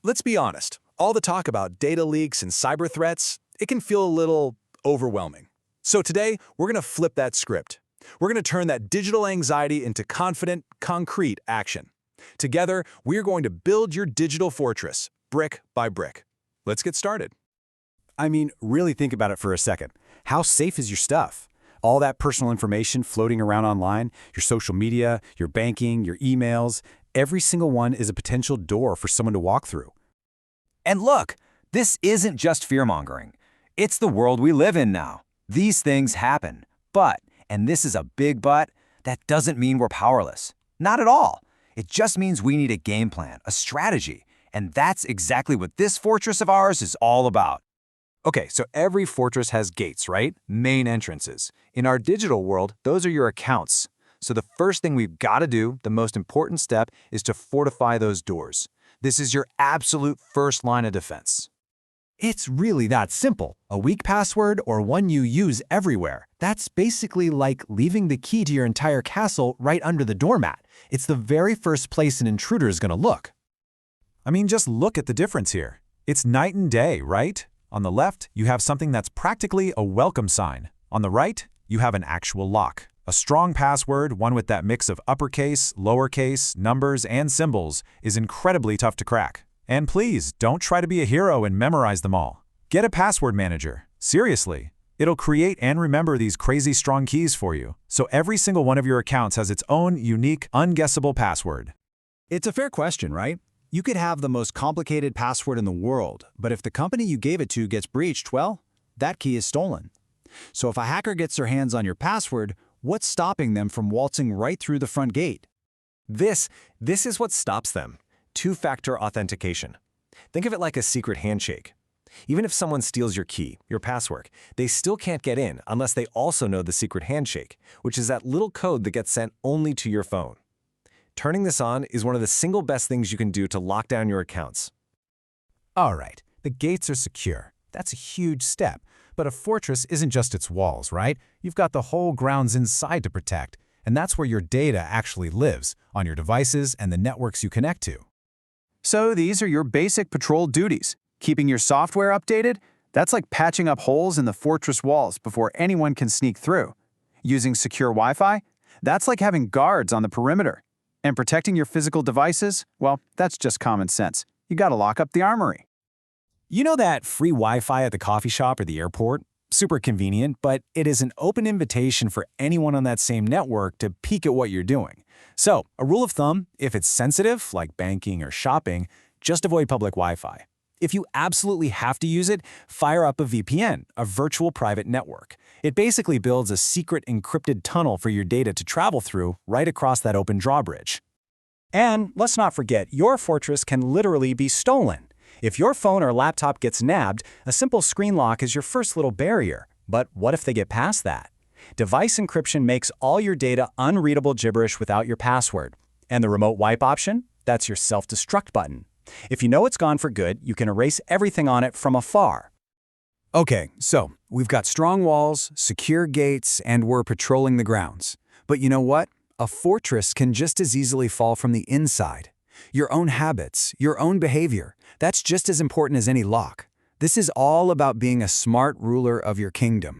Let's be honest, all the talk about data leaks and cyber threats, it can feel a little overwhelming. So today, we're going to flip that script. We're going to turn that digital anxiety into confident, concrete action. Together, we're going to build your digital fortress, brick by brick. Let's get started. I mean, really think about it for a second. How safe is your stuff? All that personal information floating around online, your social media, your banking, your emails, every single one is a potential door for someone to walk through. And look, this isn't just fear-mongering. It's the world we live in now. These things happen. But, and this is a big but, that doesn't mean we're powerless. Not at all. It just means we need a game plan, a strategy. And that's exactly what this fortress of ours is all about. Okay, so every fortress has gates, right? Main entrances. In our digital world, those are your accounts. So the first thing we've got to do, the most important step, is to fortify those doors. This is your absolute first line of defense. It's really that simple. A weak password or one you use everywhere. That's basically like leaving the key to your entire castle right under the doormat. It's the very first place an intruder is going to look. I mean, just look at the difference here. It's night and day, right? On the left, you have something that's practically a welcome sign. On the right, you have an actual lock. A strong password, one with that mix of uppercase, lowercase, numbers, and symbols, is incredibly tough to crack. And please, don't try to be a hero and memorize them all. Get a password manager. Seriously. It'll create and remember these crazy strong keys for you, so every single one of your accounts has its own unique, unguessable password. It's a fair question, right? You could have the most complicated password in the world, but if the company you gave it to gets breached, well, that key is stolen. So if a hacker gets their hands on your password, what's stopping them from waltzing right through the front gate? This is what stops them. Two-factor authentication. Think of it like a secret handshake. Even if someone steals your key, your password, they still can't get in unless they also know the secret handshake, which is that little code that gets sent only to your phone. Turning this on is one of the single best things you can do to lock down your accounts. All right, the gates are secure. That's a huge step. But a fortress isn't just its walls, right? You've got the whole grounds inside to protect. And that's where your data actually lives, on your devices and the networks you connect to. So these are your basic patrol duties. Keeping your software updated? That's like patching up holes in the fortress walls before anyone can sneak through. Using secure Wi-Fi? That's like having guards on the perimeter. And protecting your physical devices? Well, that's just common sense. You gotta lock up the armory. You know that free Wi-Fi at the coffee shop or the airport? Super convenient, but it is an open invitation for anyone on that same network to peek at what you're doing. So, a rule of thumb, if it's sensitive, like banking or shopping, just avoid public Wi-Fi. If you absolutely have to use it, fire up a VPN, a virtual private network. It basically builds a secret encrypted tunnel for your data to travel through right across that open drawbridge. And let's not forget, your fortress can literally be stolen. If your phone or laptop gets nabbed, a simple screen lock is your first little barrier. But what if they get past that? Device encryption makes all your data unreadable gibberish without your password. And the remote wipe option? That's your self-destruct button. If you know it's gone for good, you can erase everything on it from afar. Okay, so we've got strong walls, secure gates, and we're patrolling the grounds. But you know what? A fortress can just as easily fall from the inside. Your own habits, your own behavior, that's just as important as any lock. This is all about being a smart ruler of your kingdom.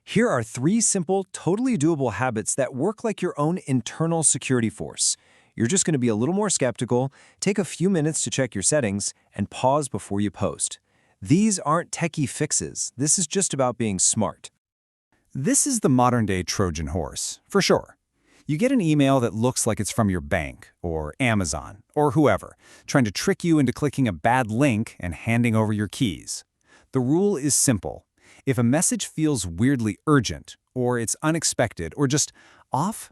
Here are 3 simple, totally doable habits that work like your own internal security force. You're just going to be a little more skeptical, take a few minutes to check your settings, and pause before you post. These aren't techie fixes. This is just about being smart. This is the modern-day Trojan horse, for sure. You get an email that looks like it's from your bank, or Amazon, or whoever, trying to trick you into clicking a bad link and handing over your keys. The rule is simple. If a message feels weirdly urgent, or it's unexpected, or just off,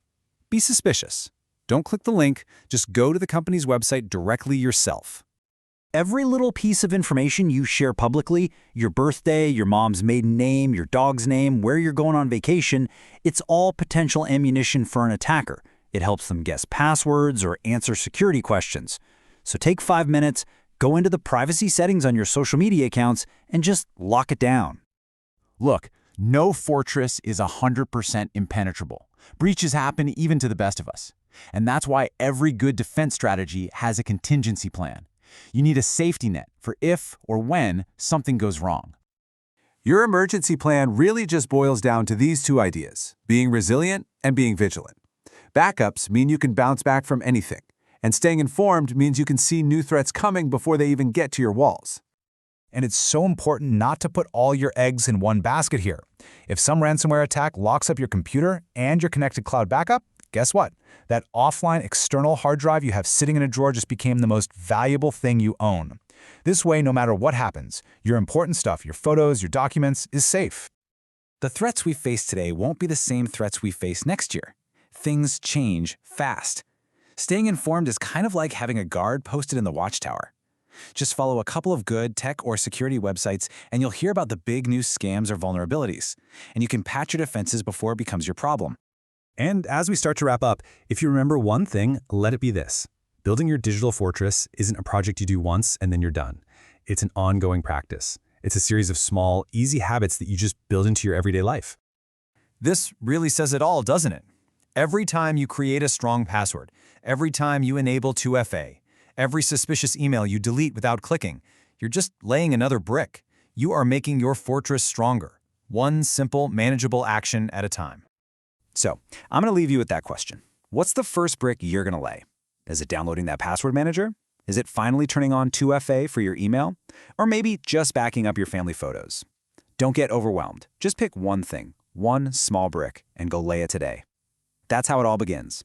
be suspicious. Don't click the link, just go to the company's website directly yourself. Every little piece of information you share publicly, your birthday, your mom's maiden name, your dog's name, where you're going on vacation, it's all potential ammunition for an attacker. It helps them guess passwords or answer security questions. So take 5 minutes, go into the privacy settings on your social media accounts, and just lock it down. Look, no fortress is 100% impenetrable. Breaches happen even to the best of us. And that's why every good defense strategy has a contingency plan. You need a safety net for if or when something goes wrong. Your emergency plan really just boils down to these two ideas: being resilient and being vigilant. Backups mean you can bounce back from anything, and staying informed means you can see new threats coming before they even get to your walls. And it's so important not to put all your eggs in one basket here. If some ransomware attack locks up your computer and your connected cloud backup, guess what? That offline external hard drive you have sitting in a drawer just became the most valuable thing you own. This way, no matter what happens, your important stuff, your photos, your documents, is safe. The threats we face today won't be the same threats we face next year. Things change fast. Staying informed is kind of like having a guard posted in the watchtower. Just follow a couple of good tech or security websites and you'll hear about the big new scams or vulnerabilities. And you can patch your defenses before it becomes your problem. And as we start to wrap up, if you remember one thing, let it be this. Building your digital fortress isn't a project you do once and then you're done. It's an ongoing practice. It's a series of small, easy habits that you just build into your everyday life. This really says it all, doesn't it? Every time you create a strong password, every time you enable 2FA, every suspicious email you delete without clicking, you're just laying another brick. You are making your fortress stronger, one simple, manageable action at a time. So, I'm going to leave you with that question. What's the first brick you're going to lay? Is it downloading that password manager? Is it finally turning on 2FA for your email? Or maybe just backing up your family photos? Don't get overwhelmed. Just pick one thing, one small brick, and go lay it today. That's how it all begins.